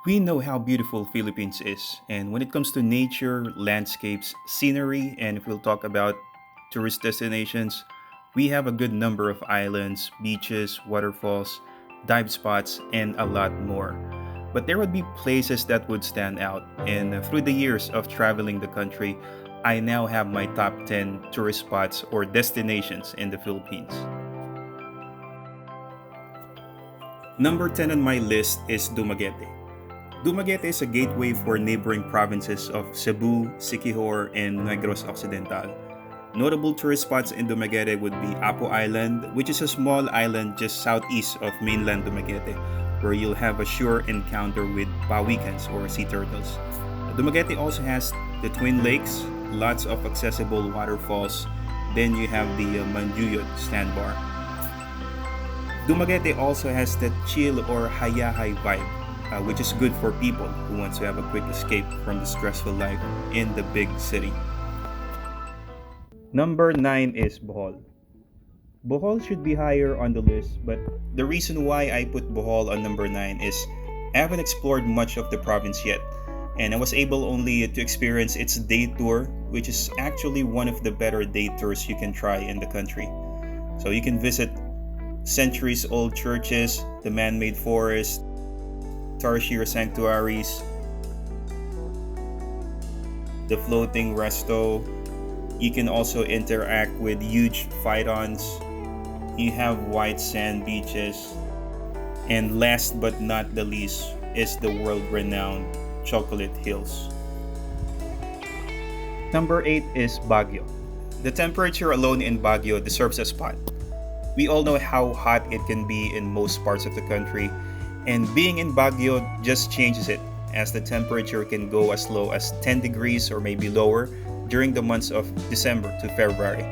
We know how beautiful Philippines is, and when it comes to nature, landscapes, scenery, and if we'll talk about tourist destinations, we have a good number of islands, beaches, waterfalls, dive spots, and a lot more. But there would be places that would stand out, and through the years of traveling the country, I now have my top 10 tourist spots or destinations in the Philippines. Number 10 on my list is Dumaguete. Dumaguete is a gateway for neighboring provinces of Cebu, Siquijor, and Negros Occidental. Notable tourist spots in Dumaguete would be Apo Island, which is a small island just southeast of mainland Dumaguete, where you'll have a sure encounter with pawikans or sea turtles. Dumaguete also has the Twin Lakes, lots of accessible waterfalls. Then you have the Manjuyot sandbar. Dumaguete also has that chill or hayahay vibe, which is good for people who want to have a quick escape from the stressful life in the big city. Number 9 is Bohol. Bohol should be higher on the list, but the reason why I put Bohol on number 9 is I haven't explored much of the province yet, and I was able only to experience its day tour, which is actually one of the better day tours you can try in the country. So you can visit centuries old churches, the man made forest, tarsier sanctuaries, the floating resto. You can also interact with huge phytons. You have white sand beaches. And last but not the least is the world-renowned Chocolate Hills. Number 8 is Baguio. The temperature alone in Baguio deserves a spot. We all know how hot it can be in most parts of the country, and being in Baguio just changes it, as the temperature can go as low as 10 degrees or maybe lower during the months of December to February.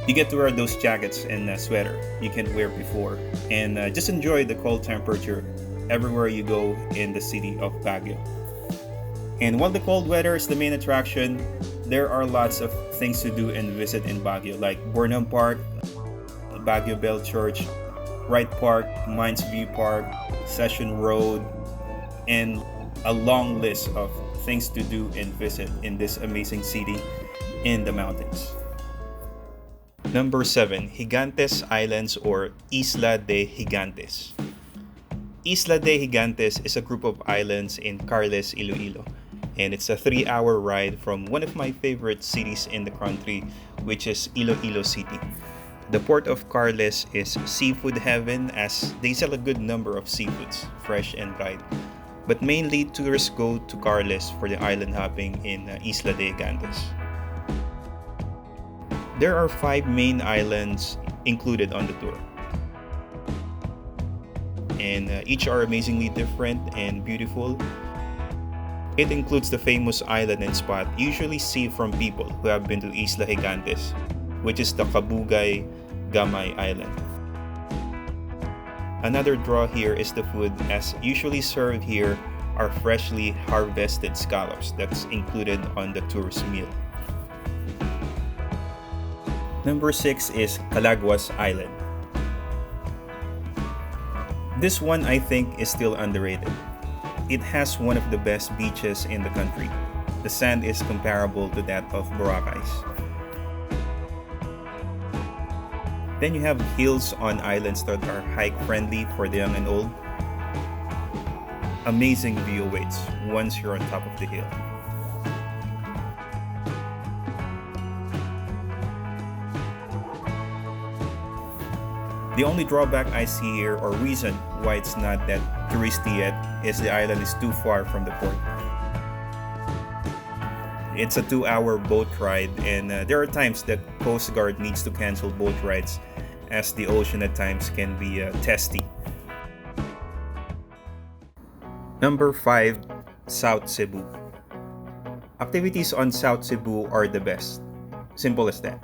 You get to wear those jackets and a sweater you can't wear before, and just enjoy the cold temperature everywhere you go in the city of Baguio. And while the cold weather is the main attraction, there are lots of things to do and visit in Baguio, like Burnham Park, Baguio Bell Church, Wright Park, Mines View Park, Session Road, and a long list of things to do and visit in this amazing city in the mountains. Number 7, Gigantes Islands or Isla de Gigantes. Isla de Gigantes is a group of islands in Carles, Iloilo, and it's a 3-hour ride from one of my favorite cities in the country, which is Iloilo City. The port of Carles is seafood heaven, as they sell a good number of seafoods, fresh and dried. But mainly tourists go to Carles for the island hopping in Isla de Gigantes. There are 5 main islands included on the tour, and each are amazingly different and beautiful. It includes the famous island and spot usually seen from people who have been to Isla Gigantes, which is the Kabugay Gamay Island. Another draw here is the food, as usually served here are freshly harvested scallops that's included on the tourist meal. Number 6 is Calaguas Island. This one I think is still underrated. It has one of the best beaches in the country. The sand is comparable to that of Boracay's. Then you have hills on islands that are hike friendly for the young and old. Amazing view awaits once you're on top of the hill. The only drawback I see here, or reason why it's not that touristy yet, is the island is too far from the port. It's a 2-hour boat ride, and there are times that Coast Guard needs to cancel boat rides, as the ocean at times can be testy. Number 5, South Cebu. Activities on South Cebu are the best. Simple as that.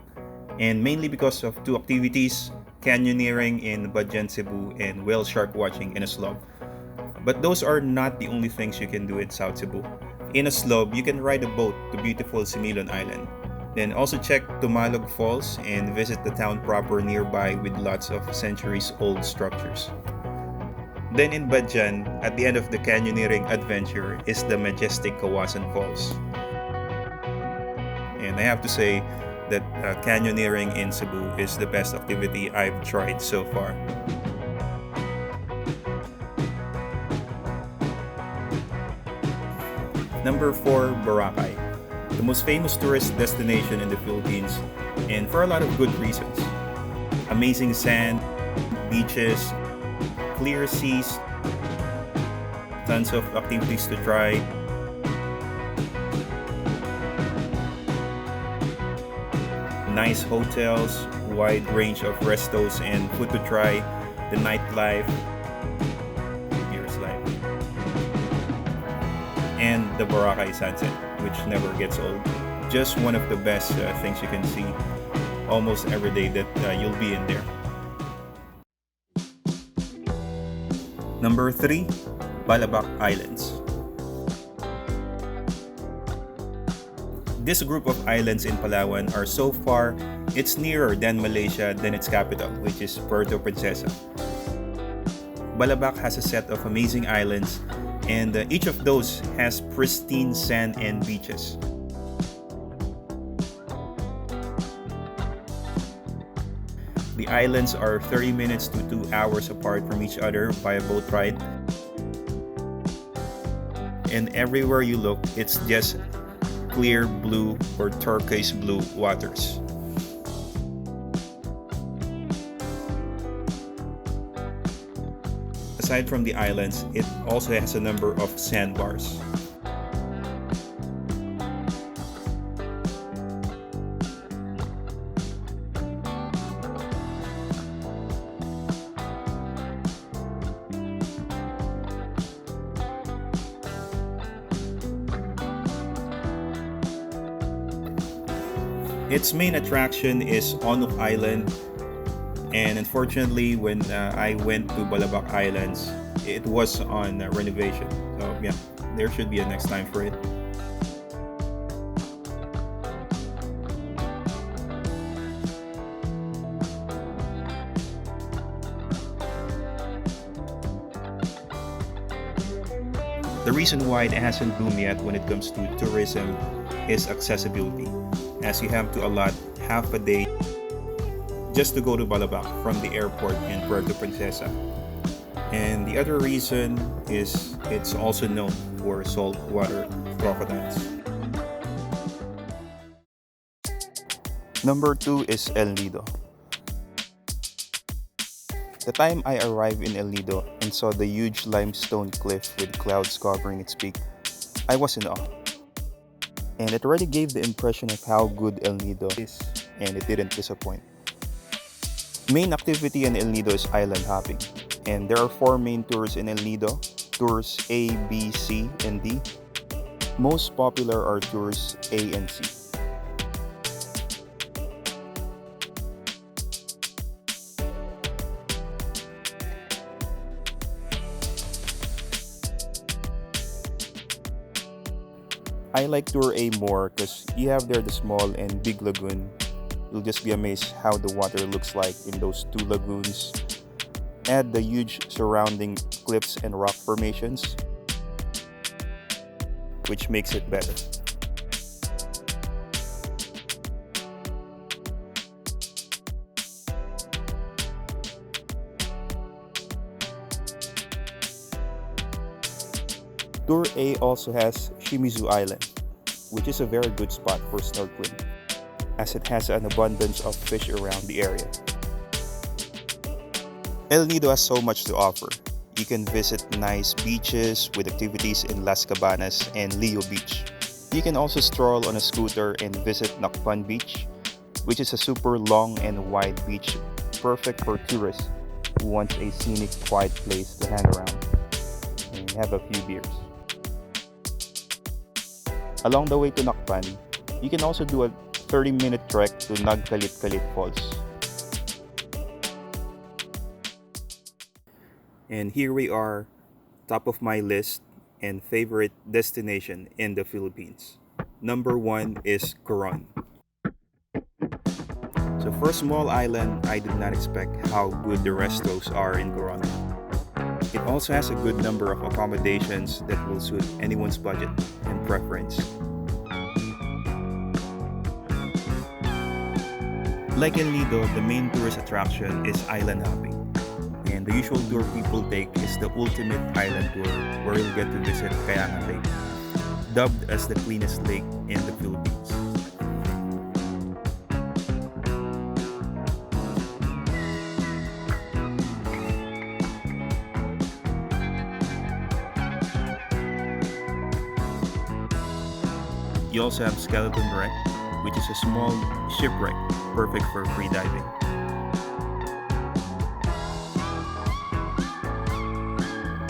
And mainly because of 2 activities, canyoneering in Badjan Cebu and whale shark watching in a slope. But those are not the only things you can do in South Cebu. In a slope, you can ride a boat to beautiful Similon Island. Then also check Tumalog Falls and visit the town proper nearby with lots of centuries-old structures. Then in Badjan, at the end of the canyoneering adventure, is the majestic Kawasan Falls. And I have to say that canyoneering in Cebu is the best activity I've tried so far. Number 4, Boracay, the most famous tourist destination in the Philippines, and for a lot of good reasons. Amazing sand, beaches, clear seas, tons of activities to try. Nice hotels, wide range of restos and food to try, the nightlife, here's life, and the Boracay sunset, which never gets old. Just one of the best things you can see almost every day that you'll be in there. Number 3, Balabac Islands. This group of islands in Palawan are so far, it's nearer than Malaysia than its capital, which is Puerto Princesa. Balabac has a set of amazing islands, and each of those has pristine sand and beaches. The islands are 30 minutes to 2 hours apart from each other by a boat ride. And everywhere you look, it's just clear blue or turquoise blue waters. Aside from the islands, it also has a number of sandbars. Its main attraction is Onuk Island, and unfortunately when I went to Balabac Islands, it was on renovation. So yeah, there should be a next time for it. The reason why it hasn't boomed yet when it comes to tourism is accessibility, as you have to allot half a day just to go to Balabac from the airport in Puerto Princesa. And the other reason is it's also known for saltwater crocodiles. Number 2 is El Nido. The time I arrived in El Nido and saw the huge limestone cliff with clouds covering its peak, I was in awe. And it already gave the impression of how good El Nido is, and it didn't disappoint. Main activity in El Nido is island hopping, and there are 4 main tours in El Nido, tours A, B, C, and D. Most popular are tours A and C. I like Tour A more because you have there the small and big lagoon. You'll just be amazed how the water looks like in those 2 lagoons. Add the huge surrounding cliffs and rock formations, which makes it better. Tour A also has Shimizu Island, which is a very good spot for snorkeling, as it has an abundance of fish around the area. El Nido has so much to offer. You can visit nice beaches with activities in Las Cabanas and Leo Beach. You can also stroll on a scooter and visit Nakpan Beach, which is a super long and wide beach, perfect for tourists who want a scenic, quiet place to hang around and have a few beers. Along the way to Nakpan, you can also do a 30-minute trek to Nagkalit-Kalit Falls. And here we are, top of my list and favorite destination in the Philippines. Number 1 is Coron. So for a small island, I did not expect how good the restos are in Coron. It also has a good number of accommodations that will suit anyone's budget and preference. Like in Nido, the main tourist attraction is island hopping. And the usual tour people take is the ultimate island tour where you'll get to visit Kayangan Lake, dubbed as the cleanest lake in the Philippines. You also have Skeleton Wreck, which is a small shipwreck perfect for free diving.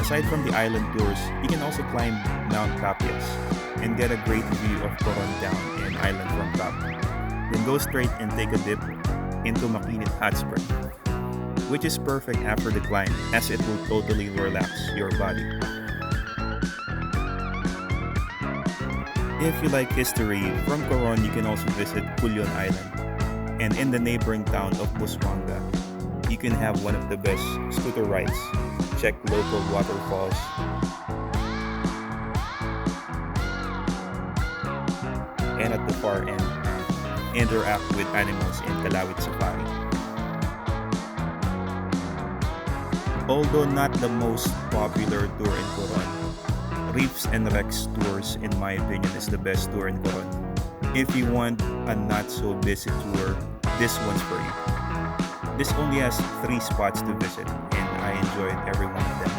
Aside from the island tours, you can also climb Mount Capias and get a great view of Coron town and island from top. Then go straight and take a dip into Makinit Hot Spring, which is perfect after the climb as it will totally relax your body. If you like history, from Coron you can also visit Culion Island. And in the neighboring town of Busuanga, you can have one of the best scooter rides, check local waterfalls, and at the far end, interact with animals in Kalawit Safari. Although not the most popular tour in Coron, Reefs and Wrecks tours in my opinion is the best tour in Coron. If you want a not so busy tour, this one's for you. This only has 3 spots to visit and I enjoyed every one of them.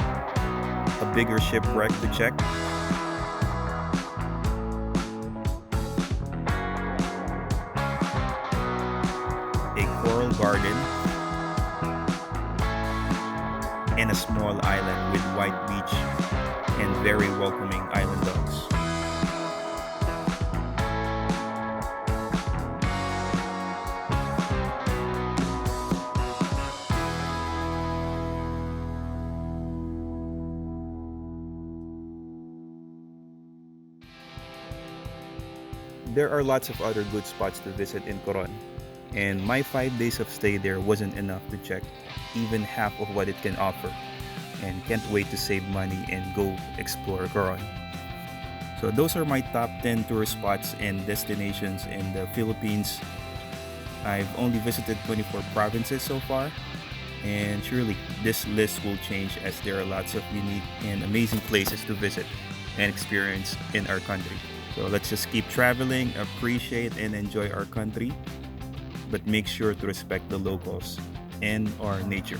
A bigger shipwreck to check, a coral garden, and a small island with white beach and very welcoming island dogs. There are lots of other good spots to visit in Coron, and my 5 days of stay there wasn't enough to check even half of what it can offer, and can't wait to save money and go explore Coron. So those are my top 10 tourist spots and destinations in the Philippines. I've only visited 24 provinces so far, and surely this list will change as there are lots of unique and amazing places to visit and experience in our country. So let's just keep traveling, appreciate and enjoy our country, but make sure to respect the locals and our nature.